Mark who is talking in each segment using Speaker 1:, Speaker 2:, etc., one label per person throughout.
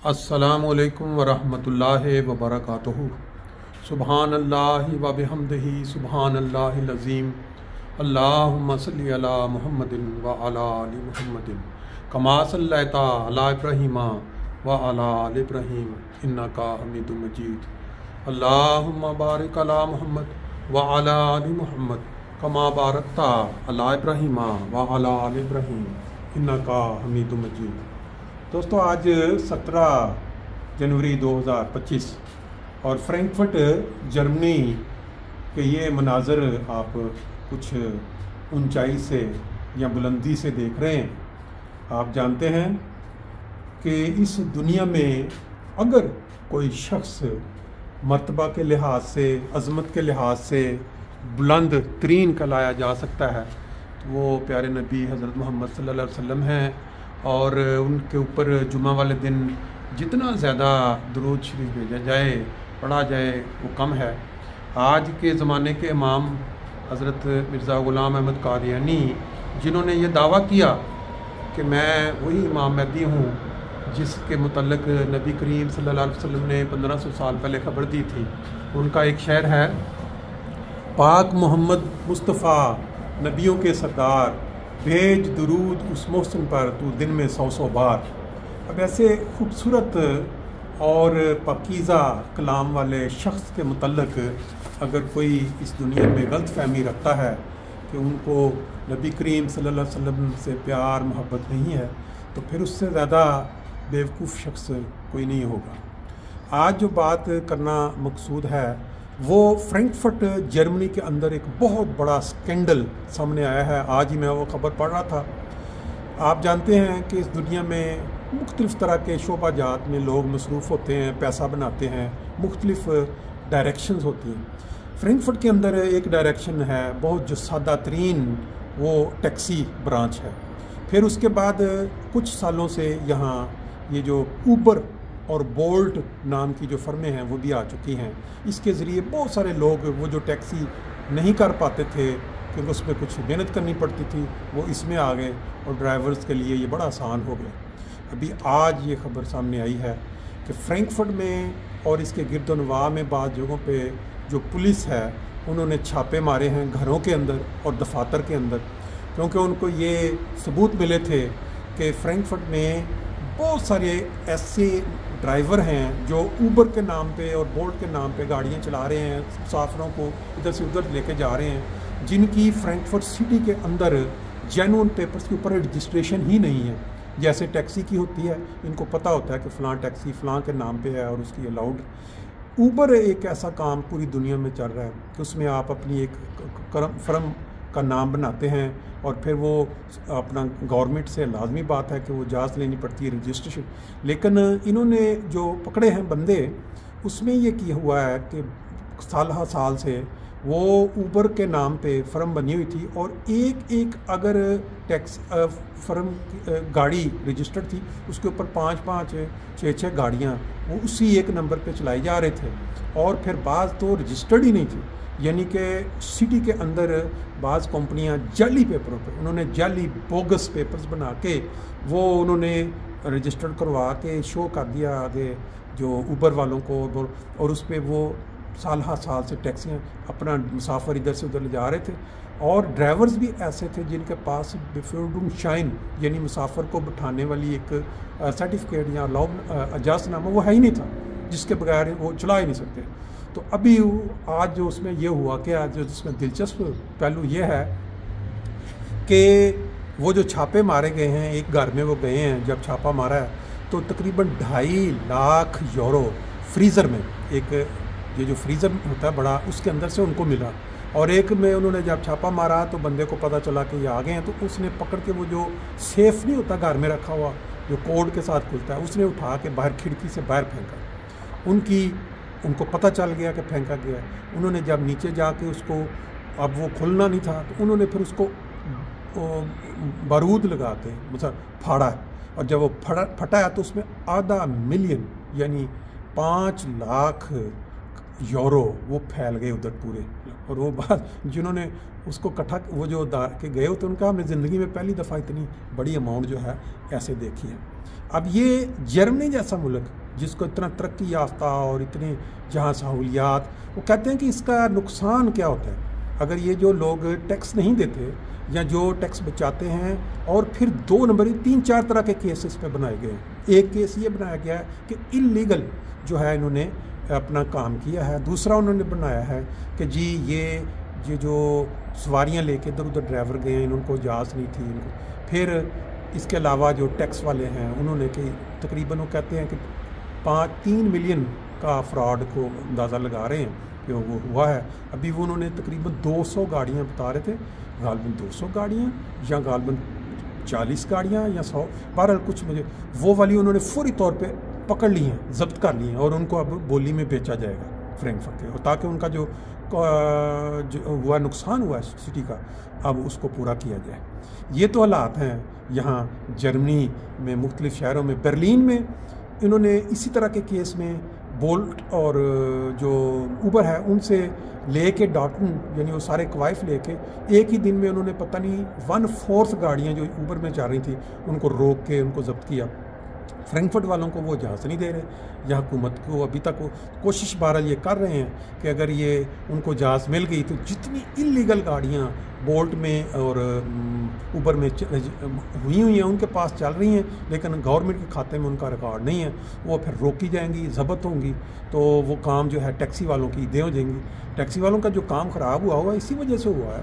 Speaker 1: अस्सलामु अलैकुम वरहमतुल्लाहि वबरकातुहू। सुबहान अल्लाह व बिहम्दिही सुबहान अल्लाहिल अज़ीम। अल्लाहुम्मा सल्लि अला मुहम्मदिन व अला आलि मुहम्मदिन कमा सल्लैता अला इब्राहीम व अला आलि इब्राहीम इन्नका हमीदुम मजीद। अल्लाहुम्मा बारिक अला मुहम्मद व अला आलि मुहम्मद कमा बारकता अला इब्राहीम व अला आलि इब्राहीम इन्नका हमीदुम मजीद। दोस्तों, आज 17 जनवरी 2025 और फ्रैंकफर्ट जर्मनी के ये मनाजर आप कुछ ऊंचाई से या बुलंदी से देख रहे हैं। आप जानते हैं कि इस दुनिया में अगर कोई शख्स मर्तबा के लिहाज से, अज़मत के लिहाज से बुलंद तरीन कहलाया जा सकता है तो वो प्यारे नबी हज़रत मोहम्मद सल्लल्लाहु अलैहि वसल्लम हैं। और उनके ऊपर जुमा वाले दिन जितना ज़्यादा दुरूद शरीफ भेजा जाए, पढ़ा जाए, वो कम है। आज के ज़माने के इमाम हज़रत मिर्ज़ा ग़ुलाम अहमद कादियानी, जिन्होंने ये दावा किया कि मैं वही इमाम महदी हूँ जिसके मुतल्लिक़ नबी करीम सल्लल्लाहु अलैहि वसल्लम ने 1500 साल पहले ख़बर दी थी। उनका एक शेर है, पाक मोहम्मद मुस्तफ़ा नबियों के सरदार, भेज दुरूद उस मोहसिन पर तू दिन में 100 बार। अब ऐसे खूबसूरत और पाकीज़ा कलाम वाले शख्स के मुतल्लिक़ अगर कोई इस दुनिया में गलत फहमी रखता है कि उनको नबी करीम सल्लल्लाहु अलैहि वसल्लम से प्यार मोहब्बत नहीं है, तो फिर उससे ज़्यादा बेवकूफ़ शख्स कोई नहीं होगा। आज जो बात करना मकसूद है वो फ्रैंकफर्ट जर्मनी के अंदर एक बहुत बड़ा स्कैंडल सामने आया है। आज ही मैं वो ख़बर पढ़ रहा था। आप जानते हैं कि इस दुनिया में मुख्तलिफ़ तरह के शोबाजात में लोग मसरूफ़ होते हैं, पैसा बनाते हैं, मुख्तलिफ़ डायरेक्शंस होती हैं। फ्रैंकफर्ट के अंदर एक डायरेक्शन है बहुत जो सादा तरीन, वो टैक्सी ब्रांच है। फिर उसके बाद कुछ सालों से यहाँ ये जो ऊबर और बोल्ट नाम की जो फर्में हैं वो भी आ चुकी हैं। इसके ज़रिए बहुत सारे लोग वो जो टैक्सी नहीं कर पाते थे क्योंकि उसमें कुछ मेहनत करनी पड़ती थी, वो इसमें आ गए और ड्राइवर्स के लिए ये बड़ा आसान हो गया। अभी आज ये खबर सामने आई है कि फ्रैंकफर्ट में और इसके गिरदोनवा में बाद जगहों पे जो पुलिस है उन्होंने छापे मारे हैं घरों के अंदर और दफातर के अंदर, क्योंकि उनको ये सबूत मिले थे कि फ्रैंकफर्ट में बहुत सारे ऐसे ड्राइवर हैं जो ऊबर के नाम पे और बोल्ट के नाम पे गाड़ियाँ चला रहे हैं, मुसाफिरों को इधर से उधर लेके जा रहे हैं, जिनकी फ्रैंकफर्ट सिटी के अंदर जेन्युइन पेपर्स के ऊपर रजिस्ट्रेशन ही नहीं है। जैसे टैक्सी की होती है, इनको पता होता है कि फ़लाँ टैक्सी फ़लाँ के नाम पे है और उसकी अलाउड। ऊबर एक ऐसा काम पूरी दुनिया में चल रहा है कि उसमें आप अपनी एक फर्म का नाम बनाते हैं और फिर वो अपना गवर्नमेंट से लाजमी बात है कि वो इजाज़त लेनी पड़ती है, रजिस्ट्रेशन। लेकिन इन्होंने जो पकड़े हैं बंदे, उसमें ये किया हुआ है कि साल से वो ऊबर के नाम पे फ़र्म बनी हुई थी और एक अगर टैक्स फ़र्म गाड़ी रजिस्टर्ड थी उसके ऊपर 5 6 गाड़ियाँ वो उसी एक नंबर पे चलाई जा रहे थे और फिर बाज़ तो रजिस्टर्ड ही नहीं थी। यानी कि सिटी के अंदर बाज़ कंपनियां जाली पेपरों पे, उन्होंने जाली बोगस पेपर्स बना के वो उन्होंने रजिस्टर्ड करवा के शो कर दिया आगे जो ऊबर वालों को, और उस पर वो साल से टैक्सियां अपना मुसाफिर इधर से उधर ले जा रहे थे। और ड्राइवर्स भी ऐसे थे जिनके पास बिफोर शाइन यानी मुसाफिर को बिठाने वाली एक सर्टिफिकेट या इजाज़तनामा वो है ही नहीं था, जिसके बगैर वो चला ही नहीं सकते। तो अभी आज जो उसमें ये हुआ कि आज जो जिसमें दिलचस्प पहलू ये है कि वो जो छापे मारे गए हैं, एक घर में वो गए हैं, जब छापा मारा है तो तकरीबन 2.5 लाख यूरो फ्रीज़र में, एक ये जो फ्रीज़र होता है बड़ा, उसके अंदर से उनको मिला। और एक में उन्होंने जब छापा मारा तो बंदे को पता चला कि ये आ गए हैं, तो उसने पकड़ के वो जो सेफ नहीं होता घर में रखा हुआ जो कोड के साथ खुलता है, उसने उठा के बाहर खिड़की से बाहर फेंका। उनको पता चल गया कि फेंका गया। उन्होंने जब नीचे जाके उसको, अब वो खुलना नहीं था, तो उन्होंने फिर उसको बारूद लगा के मतलब फाड़ा है। और जब वो फटा है तो उसमें आधा मिलियन यानी 5 लाख यूरो वो फैल गए उधर पूरे। और वो बात जिन्होंने उसको इकट्ठा वो जो दार के गए तो उनका हमने ज़िंदगी में पहली दफ़ा इतनी बड़ी अमाउंट जो है ऐसे देखी है। اب یہ جرمنی جیسا ملک جس کو اتنا ترقی یافتہ اور اتنے جہاں سہولیات، وہ کہتے ہیں کہ اس کا نقصان کیا ہوتا ہے اگر یہ جو لوگ ٹیکس نہیں دیتے یا جو ٹیکس بچاتے ہیں، اور پھر 2 نمبر 3-4 طرح کے کیس اس پہ بنائے گئے ہیں۔ ایک کیس یہ بنایا گیا ہے کہ انلیگل جو ہے انہوں نے اپنا کام کیا ہے، دوسرا انہوں نے بنایا ہے کہ جی یہ جو سواریاں لے کے ادھر ادھر ڈرائیور گئے ہیں ان کو اجازت نہیں تھی، ان کو پھر اس کے علاوہ جو ٹیکس والے ہیں انہوں نے کہ تقریباً وہ کہتے ہیں کہ 3 ملین کا فراڈ کو اندازہ لگا رہے ہیں کہ وہ ہوا ہے۔ ابھی وہ انہوں نے تقریباً 200 گاڑیاں بتا رہے تھے، غالباً 200 گاڑیاں یا غالباً 40 گاڑیاں یا 100، بہرحال کچھ مجھے وہ والی انہوں نے فوری طور پہ پکڑ لی ہیں، ضبط کر لی ہیں، اور ان کو اب بولی میں بیچا جائے گا فرینکفرٹ کے، اور تاکہ ان کا جو ہوا نقصان ہوا ہے سٹی کا اب اس کو پورا کیا جائے۔ یہ تو حالات ہیں یہاں جرمنی میں مختلف شہروں میں۔ برلین میں انہوں نے اسی طرح کے کیس میں بولٹ اور جو اوبر ہے ان سے لے کے ڈاٹن یعنی وہ سارے کوائف لے کے ایک ہی دن میں انہوں نے پتہ نہیں 1/4 گاڑیاں جو اوبر میں چل رہی تھیں ان کو روک کے ان کو ضبط کیا۔ فرینکفرٹ والوں کو وہ اجازت نہیں دے رہے، یا حکومت کو ابھی تک وہ کوشش بہرحال یہ کر رہے ہیں کہ اگر یہ ان کو اجازت مل گئی تو جتنی انلیگل گاڑیاں بولٹ میں اور اوبر میں ہوئی ہیں ان کے پاس چل رہی ہیں لیکن گورنمنٹ کے کھاتے میں ان کا ریکارڈ نہیں ہے، وہ پھر روکی جائیں گی، ضبط ہوں گی، تو وہ کام جو ہے ٹیکسی والوں کی دے ہو جائیں گی۔ ٹیکسی والوں کا جو کام خراب ہوا ہوگا اسی وجہ سے ہوا ہے۔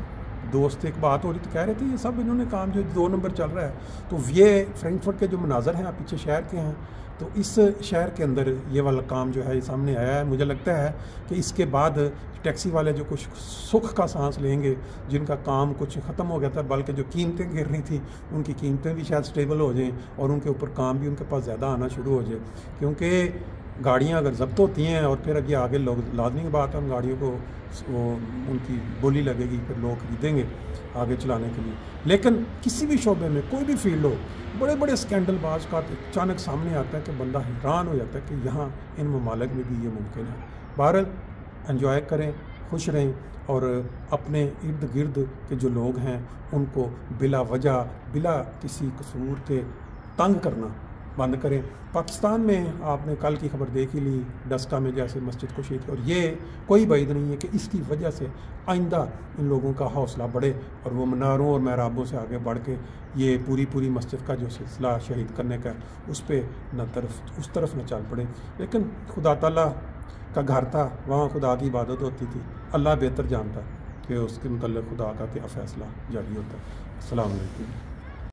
Speaker 1: دوست ایک بات ہو رہی تو کہہ رہے تھے یہ سب انہوں نے کام جو 2 نمبر چل رہا ہے، تو یہ فرینکفرٹ کے جو مناظر ہیں آپ پیچھے شہر کے ہیں، تو اس شہر کے اندر یہ والا کام جو ہے یہ سامنے آیا ہے۔ مجھے لگتا ہے کہ اس کے بعد ٹیکسی والے جو کچھ سکھ کا سانس لیں گے، جن کا کام کچھ ختم ہو گیا تھا بلکہ جو قیمتیں گر رہی تھیں ان کی قیمتیں بھی شاید سٹیبل ہو جائیں اور ان کے اوپر کام بھی ان کے پاس زیادہ آنا شروع ہو جائے، کیونکہ گاڑیاں اگر ضبط ہوتی ہیں اور پھر اب یہ آگے لوگ لازمی بات ہے ہم گاڑیوں کو وہ ان کی بولی لگے گی، پھر لوگ خریدیں گے آگے چلانے کے لیے۔ لیکن کسی بھی شعبے میں کوئی بھی فیلڈ ہو، بڑے بڑے اسکینڈل باز کا اچانک سامنے آتا ہے کہ بندہ حیران ہو جاتا ہے کہ یہاں ان ممالک میں بھی یہ ممکن ہے۔ بہرحال انجوائے کریں، خوش رہیں، اور اپنے ارد گرد کے جو لوگ ہیں ان کو بلا وجہ بلا کسی قصور کے تنگ کرنا بند کریں۔ پاکستان میں آپ نے کل کی خبر دیکھ ہی لی، ڈسکا میں جیسے مسجد کو شہید، اور یہ کوئی بعید نہیں ہے کہ اس کی وجہ سے آئندہ ان لوگوں کا حوصلہ بڑھے اور وہ مناروں اور محرابوں سے آگے بڑھ کے یہ پوری مسجد کا جو سلسلہ شہید کرنے کا اس پہ اس طرف نہ چل پڑے۔ لیکن خدا تعالیٰ کا گھر تھا، وہاں خدا کی عبادت ہوتی تھی، اللہ بہتر جانتا کہ اس کے متعلق خدا کا کیا فیصلہ جاری ہوتا ہے۔ السلام علیکم۔